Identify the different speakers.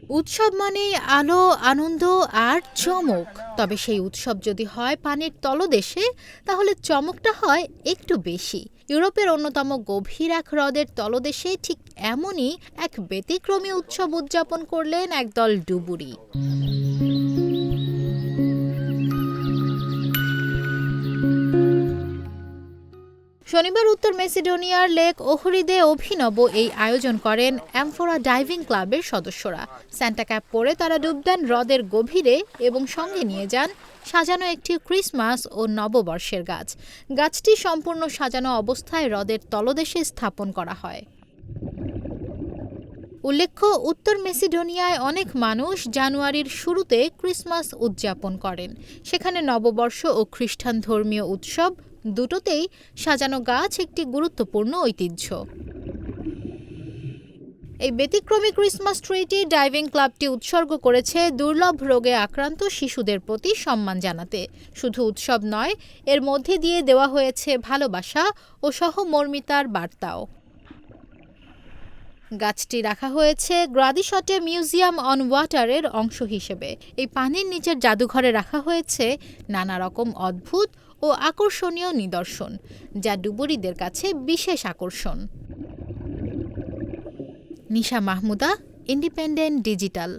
Speaker 1: উৎসব মানেই আলো, আনন্দ আর চমক। তবে সেই উৎসব যদি হয় পানির তলদেশে, তাহলে চমকটা হয় একটু বেশি। ইউরোপের অন্যতম গভীর এক হ্রদের তলদেশে ঠিক এমনই এক ব্যতিক্রমী উৎসব উদযাপন করলেন একদল ডুবুরি। শনিবার উত্তর মেসিডোনিয়ার লেক ওহরিদে অভিনব এই আয়োজন করেন অ্যামফোরা ডাইভিং ক্লাবের সদস্যরা। স্যান্টা ক্যাপ পরে তারা ডুব দেন হ্রদের গভীরে এবং সঙ্গে নিয়ে যান সাজানো একটি ক্রিসমাস ও নববর্ষের গাছ। গাছটি সম্পূর্ণ সাজানো অবস্থায় হ্রদের তলদেশে স্থাপন করা হয়। উল্লেখ্য, উত্তর মেসিডোনিয়ায় অনেক মানুষ জানুয়ারির শুরুতে ক্রিসমাস উদযাপন করেন। সেখানে নববর্ষ ও খ্রিস্টান ধর্মীয় উৎসব দুটোতেই সাজানো গাছ একটি গুরুত্বপূর্ণ ঐতিহ্য। এই ব্যতিক্রমী ক্রিসমাস ট্রিটি ডাইভিং ক্লাবটি উৎসর্গ করেছে দুর্লভ রোগে আক্রান্ত শিশুদের প্রতি সম্মান জানাতে। শুধু উৎসব নয়, এর মধ্যে দিয়ে দেওয়া হয়েছে ভালোবাসা ও সহমর্মিতার বার্তাও। গাছটি রাখা হয়েছে গ্রাদিশটে মিউজিয়াম অন ওয়াটারের অংশ হিসেবে। এই পানির নিচের জাদুঘরে রাখা হয়েছে নানা রকম অদ্ভুত ও আকর্ষণীয় নিদর্শন, যা ডুবুরিদের কাছে বিশেষ আকর্ষণ। নিশা মাহমুদা, ইন্ডিপেন্ডেন্ট ডিজিটাল।